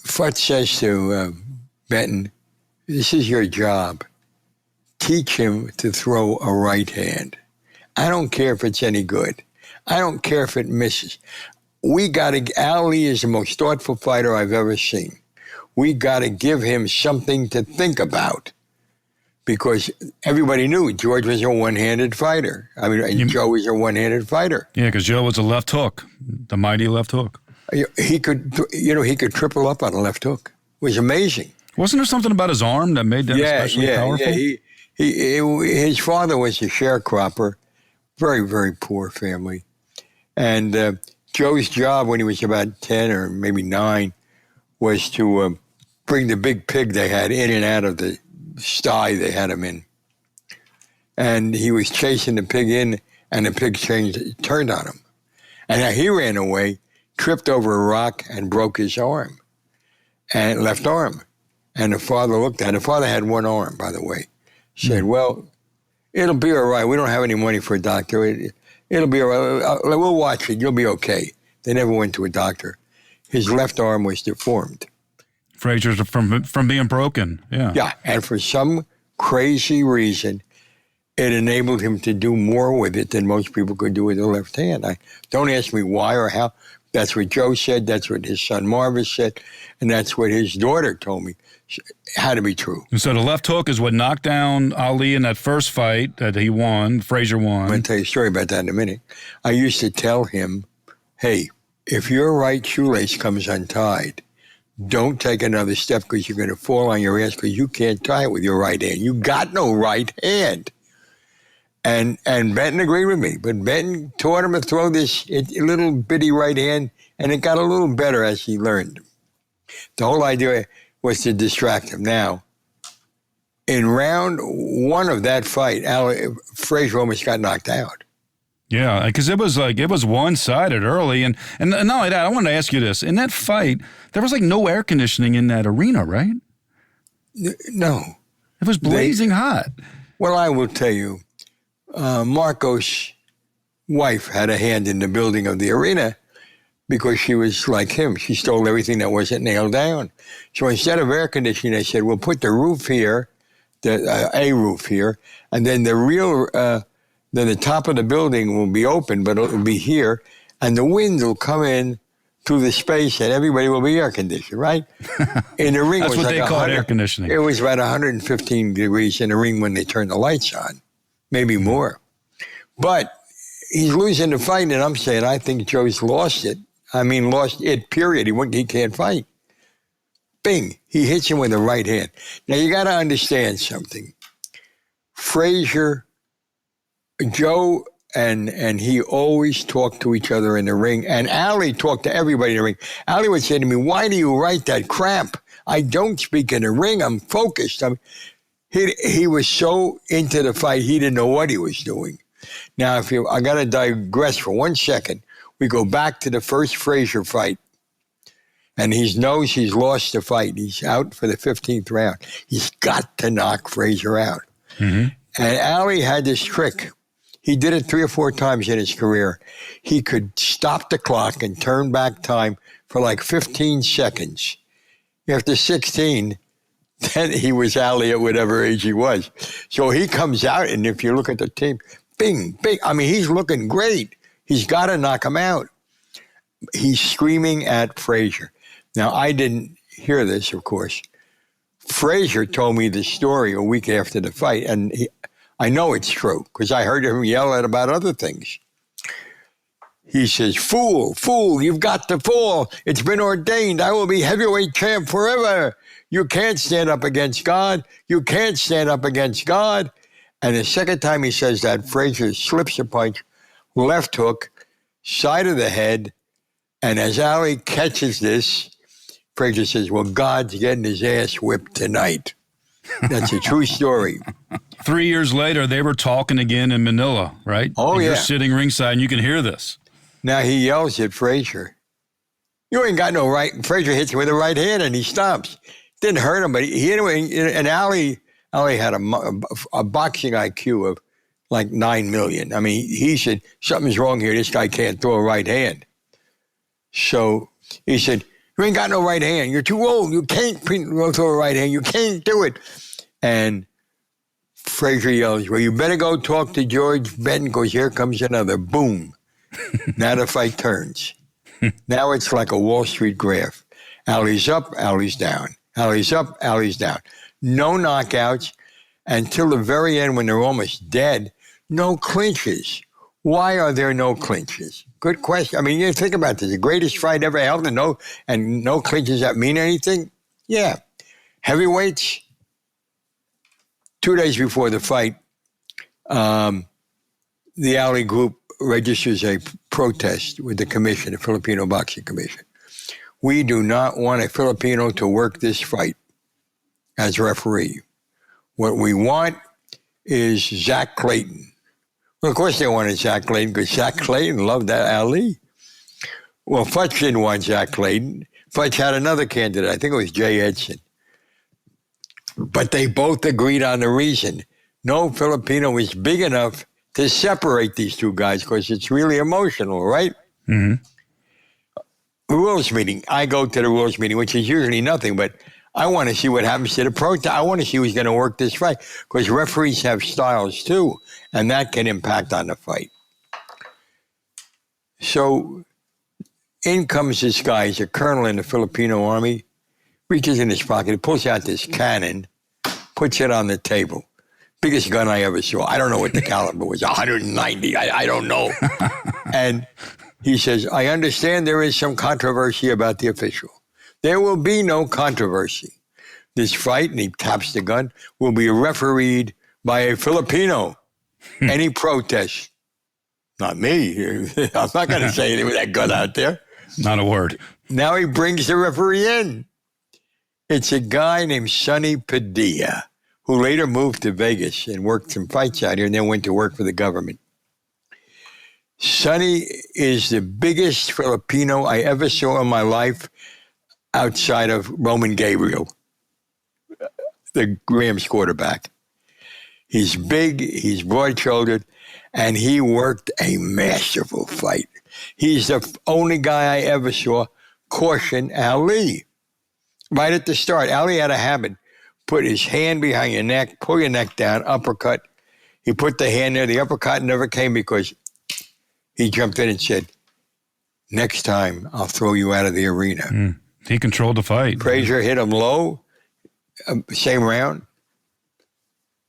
Futz says to Benton, this is your job. Teach him to throw a right hand. I don't care if it's any good. I don't care if it misses. Ali is the most thoughtful fighter I've ever seen. We got to give him something to think about, because everybody knew George was a one-handed fighter. Joe was a one-handed fighter. Yeah, because Joe was a left hook, the mighty left hook. He could triple up on a left hook. It was amazing. Wasn't there something about his arm that made that especially powerful? Yeah. His father was a sharecropper, very, very poor family. And Joe's job when he was about 10 or maybe 9 was to bring the big pig they had in and out of the sty they had him in. And he was chasing the pig in, and the pig turned on him. And he ran away, tripped over a rock, and broke his arm, and left arm. And the father looked at it. The father had one arm, by the way. Said, well, it'll be all right. We don't have any money for a doctor. It'll be all right. We'll watch it. You'll be okay. They never went to a doctor. His left arm was deformed. Frazier's from being broken, yeah. Yeah, and for some crazy reason, it enabled him to do more with it than most people could do with the left hand. Don't ask me why or how. That's what Joe said. That's what his son Marvis said. And that's what his daughter told me. It had to be true. And so the left hook is what knocked down Ali in that first fight that he won, Frazier won. I'm going to tell you a story about that in a minute. I used to tell him, hey, if your right shoelace comes untied, don't take another step because you're going to fall on your ass because you can't tie it with your right hand. You got no right hand. And Benton agreed with me, but Benton taught him to throw this little bitty right hand, and it got a little better as he learned. The whole idea was to distract him. Now, in round 1 of that fight, Frazier almost got knocked out. Yeah, because it was one-sided early, and not only that, I wanted to ask you this. In that fight, there was no air conditioning in that arena, right? No. It was blazing hot. Well, I will tell you, Marco's wife had a hand in the building of the arena because she was like him. She stole everything that wasn't nailed down. So instead of air conditioning, they said, we'll put the roof here, a roof here, and then then the top of the building will be open, but it'll be here, and the wind will come in through the space, and everybody will be air conditioned, right? In the ring, that's what they call air conditioning. It was about 115 degrees in the ring when they turned the lights on, maybe more. But he's losing the fight, and I'm saying I think Joe's lost it. Lost it, period. He can't fight. Bing, he hits him with the right hand. Now, you got to understand something. Frazier, Joe and he always talked to each other in the ring, and Ali talked to everybody in the ring. Ali would say to me, why do you write that crap? I don't speak in the ring. I'm focused. He was so into the fight, he didn't know what he was doing. Now, I got to digress for 1 second. We go back to the first Frazier fight, and he knows he's lost the fight. He's out for the 15th round. He's got to knock Frazier out. Mm-hmm. And Ali had this trick. He did it 3 or 4 times in his career. He could stop the clock and turn back time for like 15 seconds. After 16, then he was Ali at whatever age he was. So he comes out, and if you look at the tape, bing, bing. He's looking great. He's got to knock him out. He's screaming at Frazier. Now, I didn't hear this, of course. Frazier told me the story a week after the fight, and I know it's true because I heard him yell at about other things. He says, fool, you've got to fall. It's been ordained. I will be heavyweight champ forever. You can't stand up against God. You can't stand up against God. And the second time he says that, Frazier slips a punch, left hook, side of the head, and as Ali catches this, Frazier says, well, God's getting his ass whipped tonight. That's a true story. 3 years later, they were talking again in Manila, right? Oh, and yeah. You're sitting ringside, and you can hear this. Now he yells at Frazier. You ain't got no right. Frazier hits him with the right hand, and he stops. Didn't hurt him, but he hit him. And Ali had a boxing IQ of like 9 million. He said, something's wrong here. This guy can't throw a right hand. So he said, You ain't got no right hand. You're too old. You can't throw a right hand. You can't do it. And Frazier yells, well, you better go talk to George Benton because here comes another. Boom. Now the fight turns. Now it's like a Wall Street graph. Ali's up, Ali's down. Ali's up, Ali's down. No knockouts until the very end when they're almost dead. No clinches. Why are there no clinches? Good question. I mean, you think about this. The greatest fight ever held and no clinches that mean anything? Yeah. Heavyweights, 2 days before the fight, the Ali group registers a protest with the commission, the Filipino Boxing Commission. We do not want a Filipino to work this fight as referee. What we want is Zach Clayton. Well, of course they wanted Zach Clayton because Zach Clayton loved that Ali. Well, Futch didn't want Zach Clayton. Futch had another candidate. I think it was Jay Edson. But they both agreed on the reason. No Filipino is big enough to separate these two guys because it's really emotional, right? Mm-hmm. Rules meeting. I go to the rules meeting, which is usually nothing, but I want to see what happens to the protest. I want to see who's going to work this fight because referees have styles too, and that can impact on the fight. So in comes this guy. He's a colonel in the Filipino army, reaches in his pocket, pulls out this cannon, puts it on the table. Biggest gun I ever saw. I don't know what the caliber was, 190. I don't know. And he says, I understand there is some controversy about the official. There will be no controversy. This fight, and he taps the gun, will be refereed by a Filipino. Any protest? Not me. I'm not going to say anything with that gun out there. Not a word. Now he brings the referee in. It's a guy named Sonny Padilla, who later moved to Vegas and worked some fights out here and then went to work for the government. Sonny is the biggest Filipino I ever saw in my life outside of Roman Gabriel, the Rams quarterback. He's big, he's broad-shouldered, and he worked a masterful fight. He's the only guy I ever saw caution Ali. Right at the start, Ali had a habit. Put his hand behind your neck, pull your neck down, uppercut. He put the hand there. The uppercut never came because he jumped in and said, next time I'll throw you out of the arena. He controlled the fight. Frazier hit him low, same round.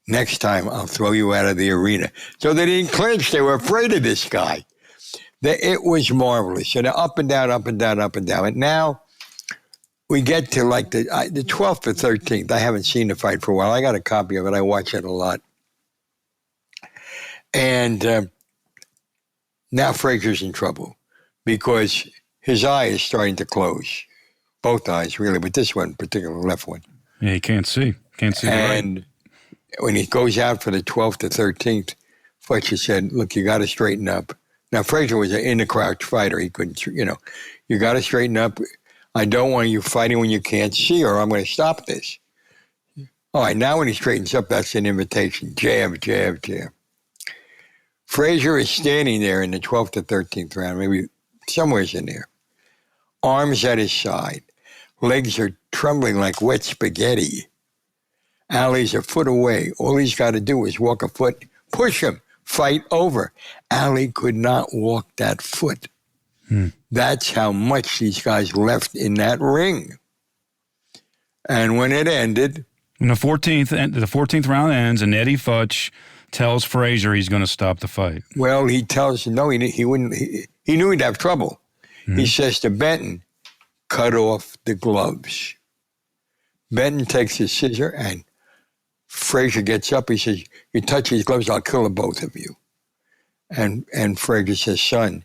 Next time I'll throw you out of the arena. So they didn't clinch. They were afraid of this guy. It was marvelous. So they're up and down, up and down, up and down. And now we get to like the 12th or 13th. I haven't seen the fight for a while. I got a copy of it. I watch it a lot. And now Frazier's in trouble because his eye is starting to close. Both eyes, really, but this one, particularly the left one. Yeah, he can't see. Can't see. And when he goes out for the 12th or 13th, Fletcher said, look, you got to straighten up. Now, Frazier was an in-the-crouch fighter. He couldn't, you got to straighten up. I don't want you fighting when you can't see or I'm going to stop this. All right, now when he straightens up, that's an invitation. Jab, jab, jab. Frazier is standing there in the 12th or 13th round, maybe somewhere's in there. Arms at his side. Legs are trembling like wet spaghetti. Ali's a foot away. All he's got to do is walk a foot, push him, fight over. Ali could not walk that foot. That's how much these guys left in that ring. And when it ended... When the 14th round ends and Eddie Futch tells Frazier he's going to stop the fight. Well, he tells him, no, he wouldn't. He knew he'd have trouble. He says to Benton, cut off the gloves. Benton takes his scissor and Frazier gets up. He says, you touch these gloves, I'll kill the both of you. And Frazier says, son,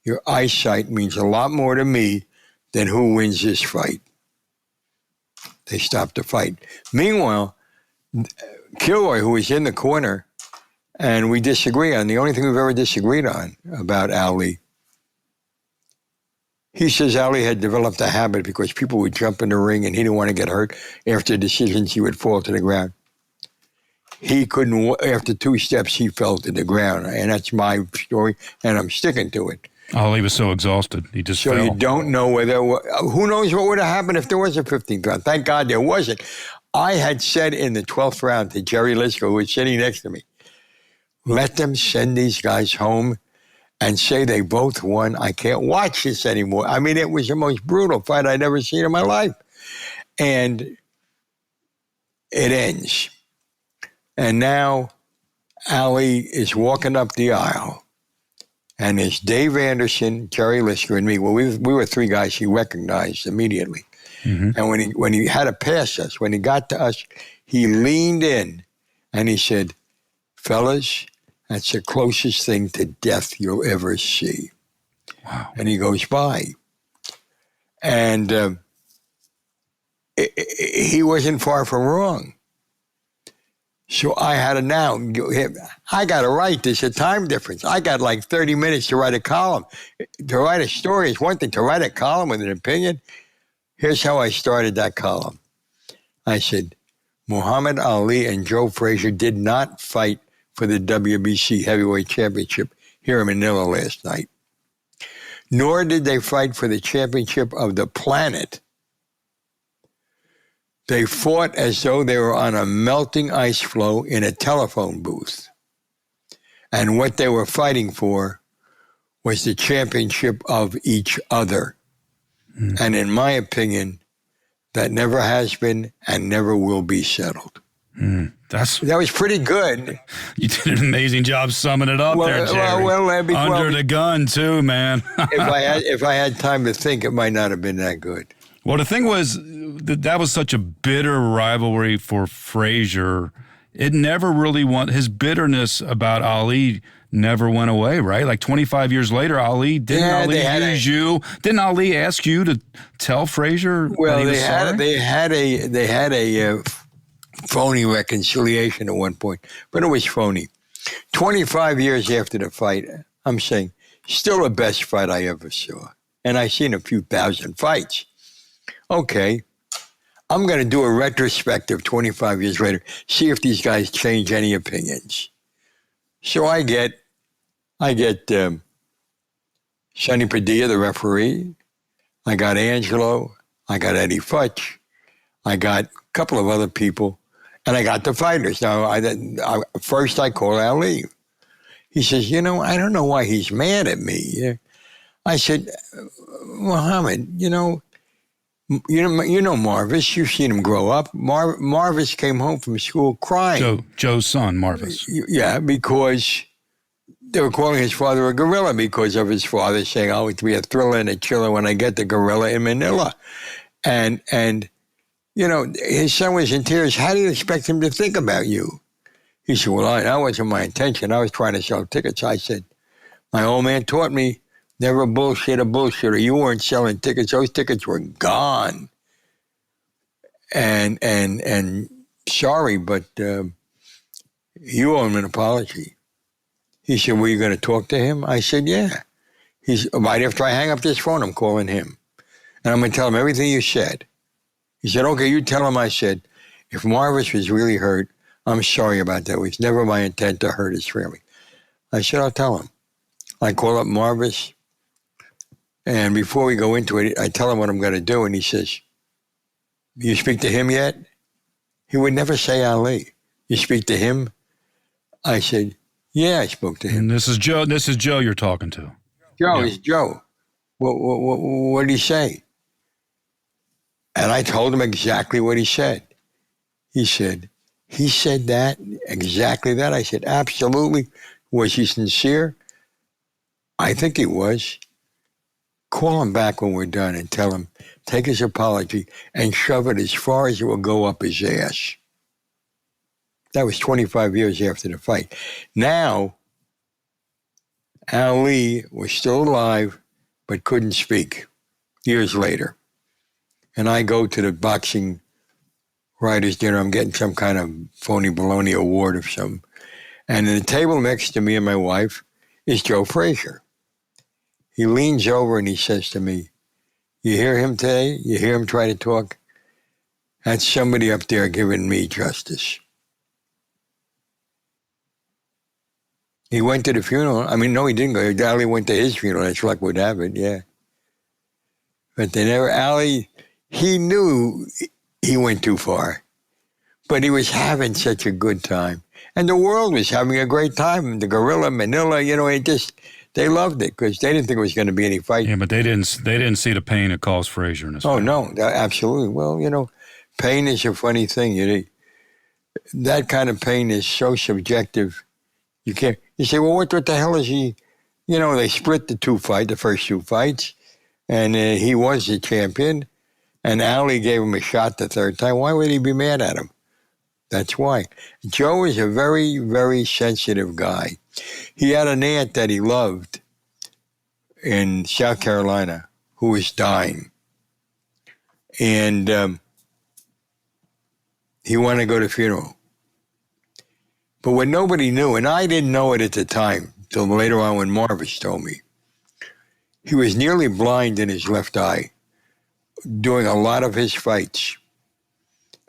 your eyesight means a lot more to me than who wins this fight. They stopped the fight. Meanwhile, Kilroy, who was in the corner, and we disagree on the only thing we've ever disagreed on about Ali. He says Ali had developed a habit because people would jump in the ring and he didn't want to get hurt. After decisions, he would fall to the ground. He couldn't, after 2 steps, he fell to the ground. And that's my story, and I'm sticking to it. Ali was so exhausted. He just So fell. you don't know who knows what would have happened if there was a 15th round. Thank God there wasn't. I had said in the 12th round to Jerry Izenberg, who was sitting next to me, let them send these guys home and say they both won. I can't watch this anymore. I mean, it was the most brutal fight I'd ever seen in my life. And it ends. And now Ali is walking up the aisle. And there's Dave Anderson, Jerry Lisker, and me. Well, we were three guys he recognized immediately. Mm-hmm. And when he had to pass us, when he got to us, he leaned in and he said, fellas, that's the closest thing to death you'll ever see. Wow. And he goes by. And he wasn't far from wrong. So I had to I got to write this, a time difference. I got like 30 minutes to write a column. To write a story is one thing. To write a column with an opinion, here's how I started that column. I said, Muhammad Ali and Joe Frazier did not fight for the WBC Heavyweight Championship here in Manila last night. Nor did they fight for the championship of the planet. They fought as though they were on a melting ice floe in a telephone booth. And what they were fighting for was the championship of each other. Mm. And in my opinion, that never has been and never will be settled. Mm. That was pretty good. You did an amazing job summing it up there, Jerry. Under the gun, too, man. if I had time to think, it might not have been that good. Well, the thing was that was such a bitter rivalry for Frazier. It never really his bitterness about Ali never went away, right? Like 25 years later, Didn't Ali ask you to tell Frazier? Well, they had a phony reconciliation at one point, but it was phony. 25 years after the fight, I'm saying, still the best fight I ever saw. And I've seen a few thousand fights. Okay, I'm going to do a retrospective 25 years later, see if these guys change any opinions. So I get Sonny Padilla, the referee. I got Angelo. I got Eddie Futch. I got a couple of other people, and I got the fighters. Now, first I call Ali. He says, I don't know why he's mad at me. I said, Muhammad, you know Marvis. You've seen him grow up. Marvis came home from school crying. Joe's son, Marvis. Yeah, because they were calling his father a gorilla because of his father saying, "Oh, to be a Thrilla and a chiller when I get the gorilla in Manila," and his son was in tears. How do you expect him to think about you? He said, "Well, that wasn't my intention. I was trying to sell tickets." I said, "My old man taught me." Never bullshit a bullshitter. You weren't selling tickets. Those tickets were gone. And sorry, but you owe him an apology. He said, were you going to talk to him? I said, yeah. He's right after I hang up this phone, I'm calling him. And I'm going to tell him everything you said. He said, okay, you tell him I said, if Marvis was really hurt, I'm sorry about that. It was never my intent to hurt his family. I said, I'll tell him. I call up Marvis. And before we go into it, I tell him what I'm going to do. And he says, you speak to him yet? He would never say Ali. You speak to him? I said, yeah, I spoke to him. And this is Joe you're talking to. Joe, it's Joe. What did he say? And I told him exactly what he said. He said that, exactly that. I said, absolutely. Was he sincere? I think he was. Call him back when we're done and tell him, take his apology and shove it as far as it will go up his ass. That was 25 years after the fight. Now, Ali was still alive, but couldn't speak years later. And I go to the boxing writers' dinner. I'm getting some kind of phony baloney award of some. And at the table next to me and my wife is Joe Frazier. He leans over and he says to me, you hear him today? You hear him try to talk? That's somebody up there giving me justice. He went to the funeral. I mean, no, he didn't go. Ali went to his funeral. That's luck would have it, yeah. But they never, Ali, he knew he went too far. But he was having such a good time. And the world was having a great time. The Gorilla, Manila, they loved it because they didn't think it was going to be any fight. Yeah, but they didn't see the pain it caused Frazier in his Oh, fight. no, absolutely. Well, pain is a funny thing. That kind of pain is so subjective. You say, well, what the hell is he? They split the first two fights, and he was the champion, and Ali gave him a shot the third time. Why would he be mad at him? That's why. Joe is a very, very sensitive guy. He had an aunt that he loved in South Carolina who was dying. And he wanted to go to the funeral. But what nobody knew, and I didn't know it at the time, till later on when Marvis told me, he was nearly blind in his left eye doing a lot of his fights.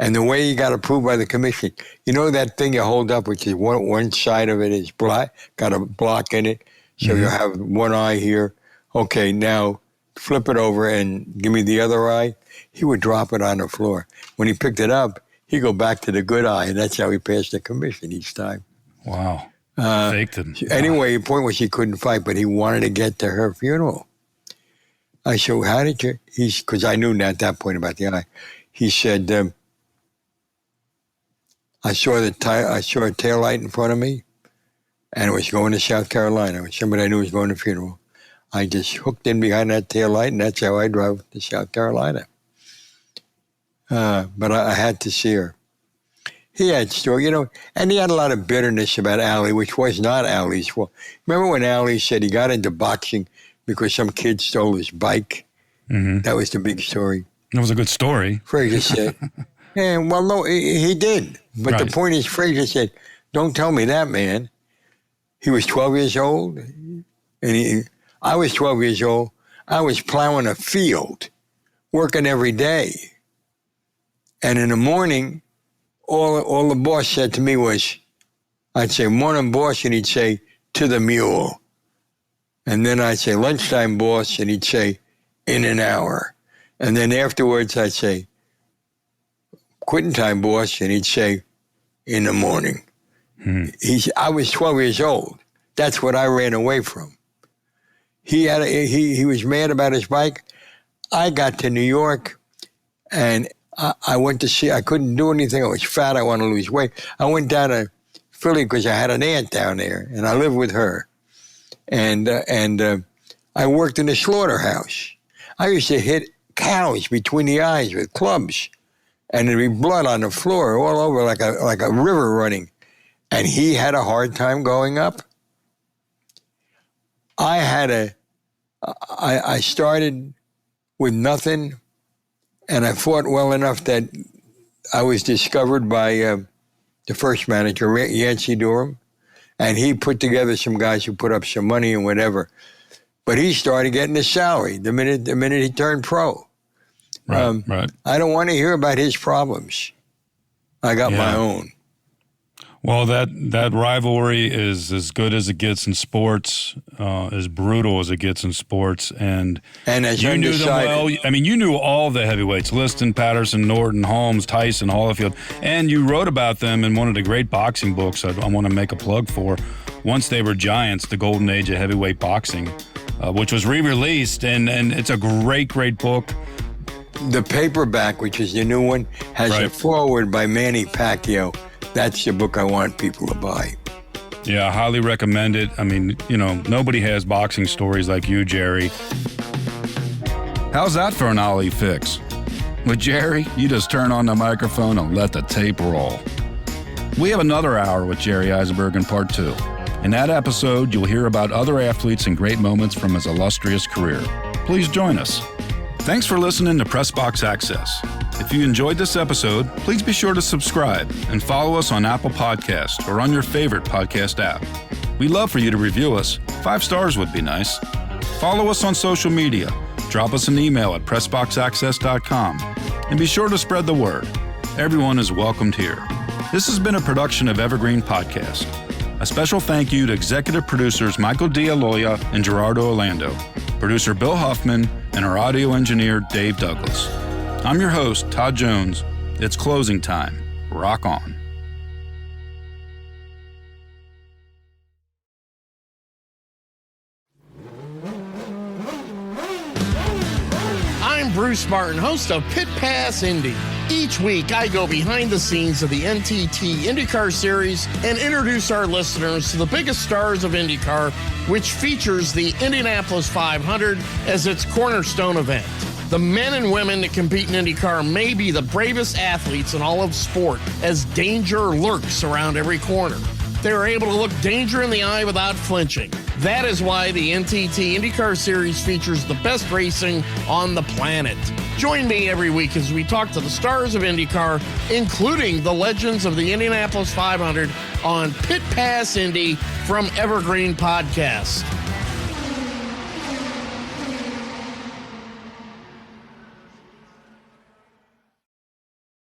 And the way he got approved by the commission, that thing you hold up, which is one side of it is black, got a block in it, so you have one eye here. Okay, now flip it over and give me the other eye. He would drop it on the floor. When he picked it up, he'd go back to the good eye, and that's how he passed the commission each time. Wow. Faked it. Anyway, the point was he couldn't fight, but he wanted to get to her funeral. I said, how did you? Because I knew at that point about the eye. He said, I saw a taillight in front of me, and it was going to South Carolina. Somebody I knew was going to the funeral. I just hooked in behind that taillight, and that's how I drove to South Carolina. But I had to see her. He had story, and he had a lot of bitterness about Ali, which was not Ali's fault. Remember when Ali said he got into boxing because some kid stole his bike? Mm-hmm. That was the big story. It was a good story. Frazier said, well, no, he did. But right. The point is, Frazier said, don't tell me that, man. He was 12 years old, and I was 12 years old. I was plowing a field, working every day. And in the morning, all the boss said to me was, I'd say, morning, boss, and he'd say, to the mule. And then I'd say, lunchtime, boss, and he'd say, in an hour. And then afterwards, I'd say, quitting time, boss, and he'd say, in the morning. I was 12 years old. That's what I ran away from. He was mad about his bike. I got to New York, and I went to see, I couldn't do anything. I was fat. I wanted to lose weight. I went down to Philly because I had an aunt down there, and I lived with her. And I worked in a slaughterhouse. I used to hit cows between the eyes with clubs, and there'd be blood on the floor all over like a river running. And he had a hard time going up. I started with nothing, and I fought well enough that I was discovered by the first manager, Yancey Durham, and he put together some guys who put up some money and whatever. But he started getting a salary the minute he turned pro. Right. I don't want to hear about his problems. I got my own. Well, that rivalry is as good as it gets in sports, as brutal as it gets in sports, and as you knew them well. I mean, you knew all the heavyweights: Liston, Patterson, Norton, Holmes, Tyson, Holyfield, and you wrote about them in one of the great boxing books. I want to make a plug for. Once They Were Giants: The Golden Age of Heavyweight Boxing, which was re-released, and it's a great book. The paperback, which is the new one, has a foreword by Manny Pacquiao. That's the book I want people to buy. Yeah, I highly recommend it. I mean, nobody has boxing stories like you, Jerry. How's that for an Ali fix? With Jerry, you just turn on the microphone and let the tape roll. We have another hour with Jerry Izenberg in part 2. In that episode, you'll hear about other athletes and great moments from his illustrious career. Please join us. Thanks for listening to Press Box Access. If you enjoyed this episode, please be sure to subscribe and follow us on Apple Podcasts or on your favorite podcast app. We'd love for you to review us. 5 stars would be nice. Follow us on social media. Drop us an email at pressboxaccess.com. And be sure to spread the word. Everyone is welcomed here. This has been a production of Evergreen Podcast. A special thank you to executive producers Michael D'Aloia and Gerardo Orlando, producer Bill Huffman, and our audio engineer Dave Douglas. I'm your host, Todd Jones. It's closing time. Rock on. I'm Bruce Martin, host of Pit Pass Indy. Each week, I go behind the scenes of the NTT IndyCar Series and introduce our listeners to the biggest stars of IndyCar, which features the Indianapolis 500 as its cornerstone event. The men and women that compete in IndyCar may be the bravest athletes in all of sport, as danger lurks around every corner. They are able to look danger in the eye without flinching. That is why the NTT IndyCar Series features the best racing on the planet. Join me every week as we talk to the stars of IndyCar, including the legends of the Indianapolis 500 on Pit Pass Indy from Evergreen Podcast.